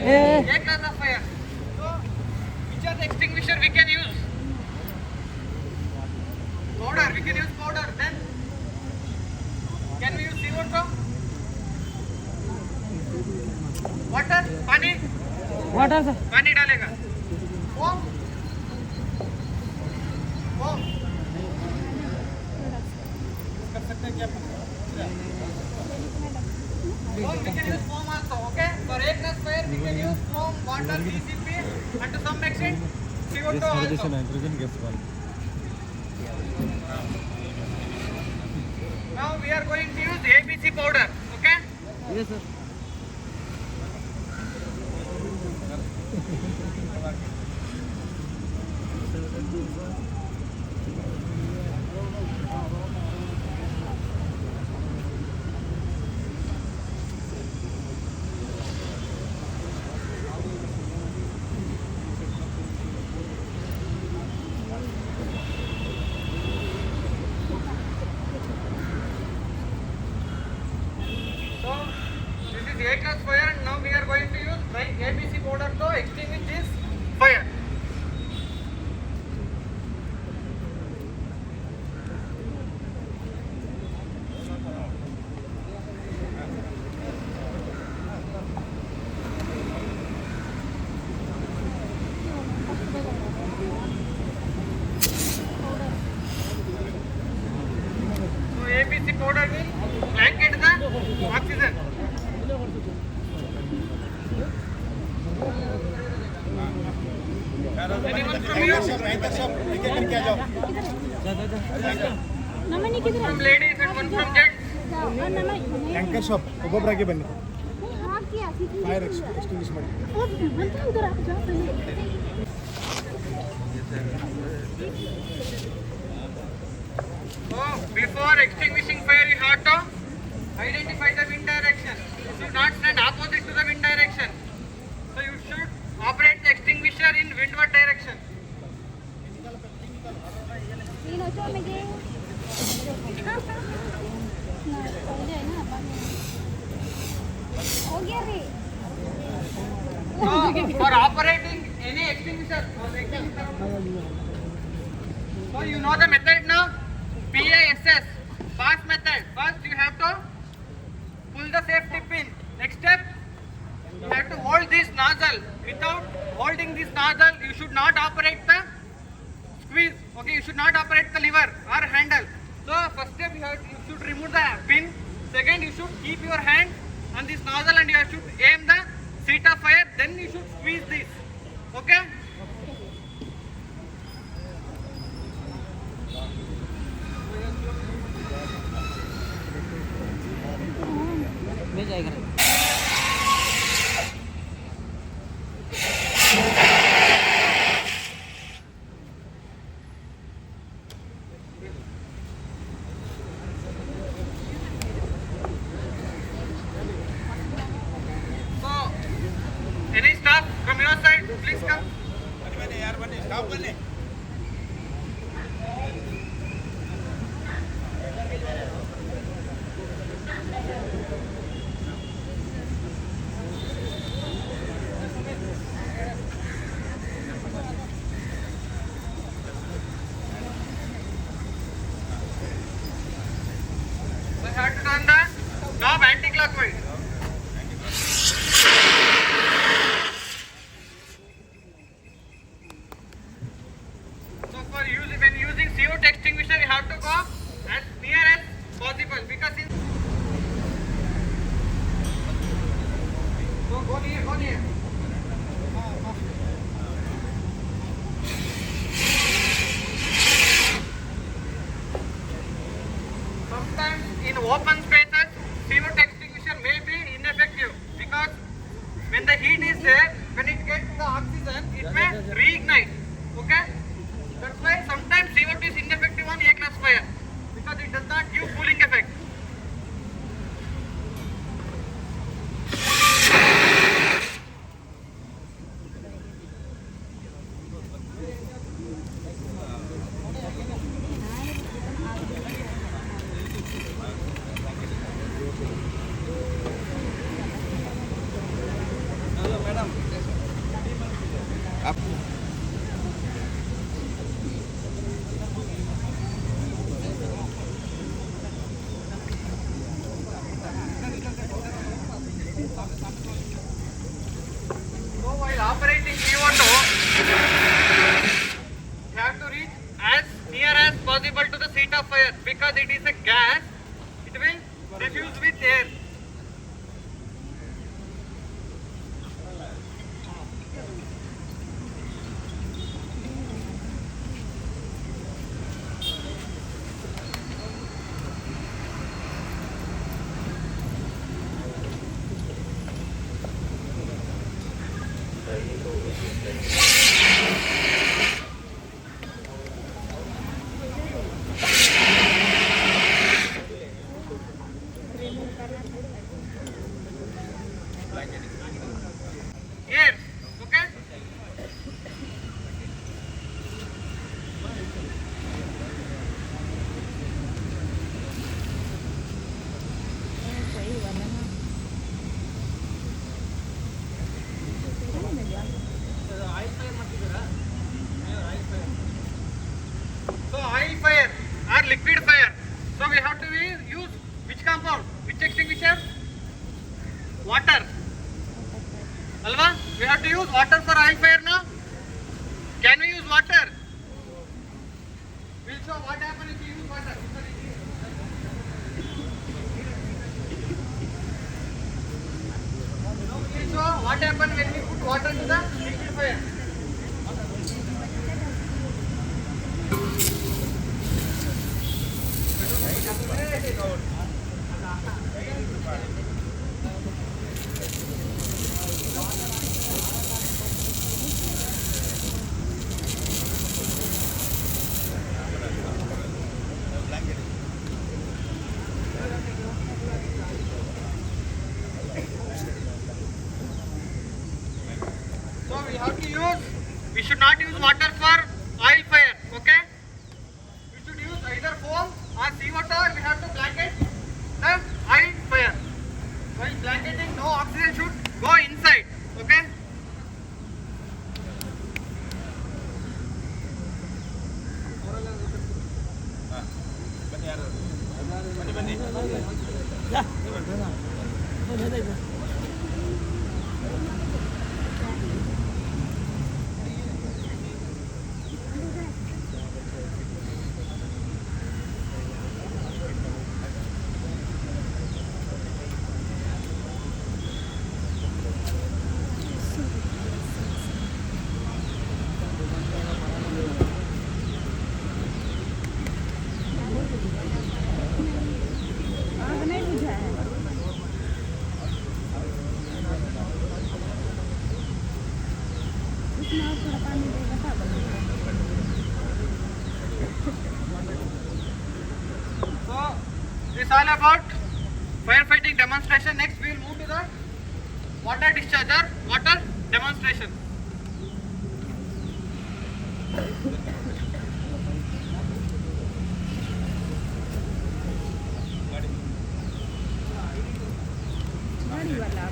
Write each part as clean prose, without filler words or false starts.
A class of fire. So, which are the extinguisher we can use? Powder. We can use powder. Then, can we use CO2? Water. पानी. Water से पानी डालेगा. Foam. Foam. कर सकते हैं क्या? Foam, we can use foam also, okay? For A class fire, we can use foam, water, DCP, and to some extent, CO2 also. nitrogen gas valve. Now we are going to use ABC powder, okay? yes sir So this is A class fire, and now we are going to use ABC powder to extinguish this fire. So ABC powder will blanket the oxygen. Anyone from you? ನಮ್ಮನೆ ಕಿದ್ರೆ From ladies and one from gents. ನಮ್ಮ tanker shop ಒಬ್ಬೊಬ್ಬರಾಗಿ ಬನ್ನಿ ಹಾಕಿ ಹಾಕಿ fire ಎಕ್ಸ್ಟಿಂಗ್ವಿಷ್ ಮಾಡಿ ಅಂತ ಉದರ So before extinguishing fire, you have to identify the wind direction. You should not stand opposite to the wind direction. So you should operate the extinguisher in windward direction. ನೀನು ಚೋಮಿಗೆ ಹೋಗ್ಯಾರಿ So for operating any extinguisher, so you know the method now. PASS, pass method. First you have to pull the safety pin. Next step, you have to hold this nozzle. Without holding this nozzle, you should not operate the squeeze. Okay, you should not operate the lever or handle. So first step, you should remove the pin. Second, you should keep your hand on this nozzle and you should aim the seat of fire. Then you should squeeze this. Okay? मिल जाएगा So, any staff from your side, please come. So you have to turn the knob anti-clockwise. So for when using CO2 extinguisher, you have to go as near as possible because in go near, go near. Sometimes in open spaces, CO2 extinguisher may be ineffective because when the heat is there, when it gets the oxygen, it may reignite. Okay? That's why sometimes CO2 is ineffective on A class fire because it does not give cooling effect. So while operating CO2, you have to reach as near as possible to the seat of fire because it is a gas. It will diffuse with air. Air, okay? So oil fire or liquid fire. So we have to use which compound? Which extinguisher? Water. Alva? We have to use water for oil fire now? Can we use water? We'll show what happens if we use water. We'll show what happens when we put water to the liquid fire. So we have to use, we should not use water for oil fire, okay? We should use either foam or seawater, or we have to blanket the oil fire. While blanketing, no oxygen should go inside, okay? आग नहीं बुझा है। इसमें और थोड़ा पानी देगा तब बनेगा। So this is all about firefighting demonstration. Next we will move to the water discharger, water demonstration. गाड़ी वाला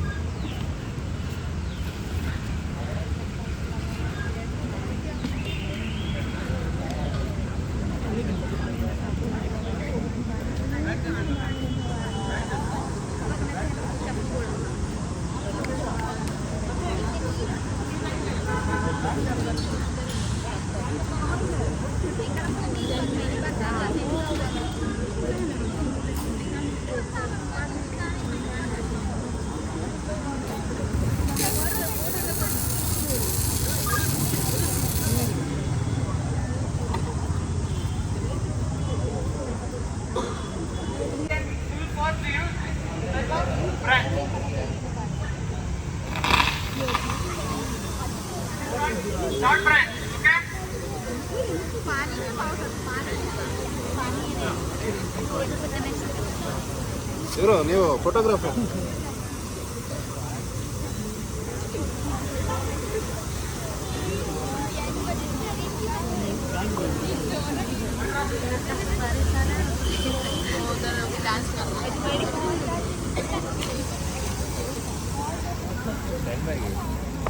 Short branch, okay? ಇವರು ನೀವು ಫೋಟೋಗ್ರಾಫರ್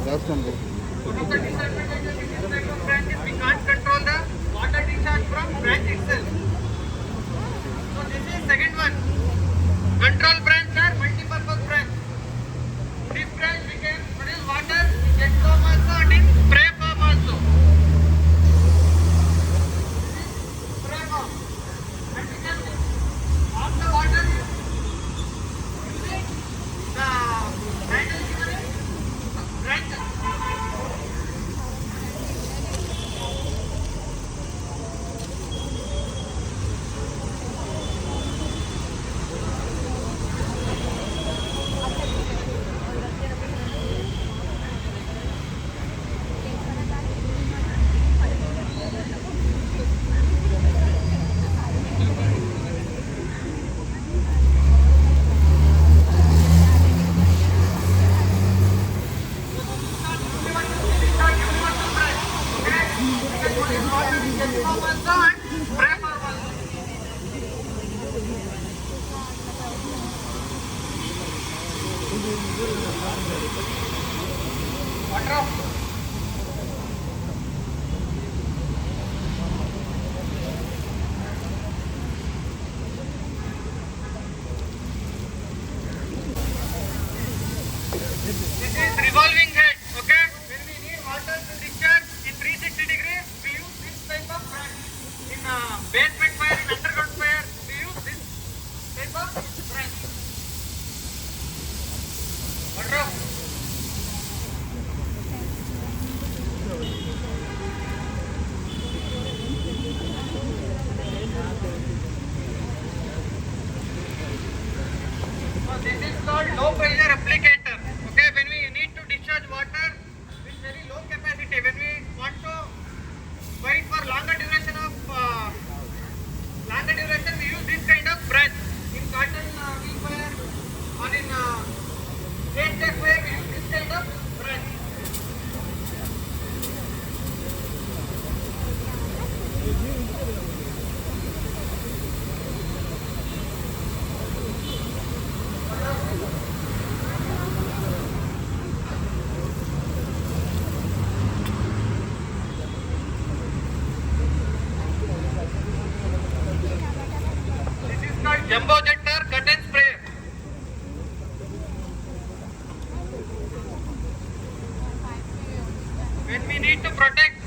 ಜಾಸ್ತಿ ಅನ್ಬೇಕು. One of the disadvantages in this type of branch is we can't control the water discharge from branch itself. So this is second one. Control branch or multi-purpose branch. This branch we can produce water in jet form also and in spray form also. Spray form. And we can off the water using the handle given in branch. This is revolving head, okay? When we need water to discharge in 360 degrees, we use this type of branch. In basement fire, in underground fire, we use this type of branch. Water off. So this is called low pressure applicator. Okay, when we need to discharge water with very low capacity, when we want to fight for longer duration, we use this kind of branch. In cotton wheel fire or in state fire, we use this kind of branch. This is called jumbo jetter curtain sprayer. When we need to protect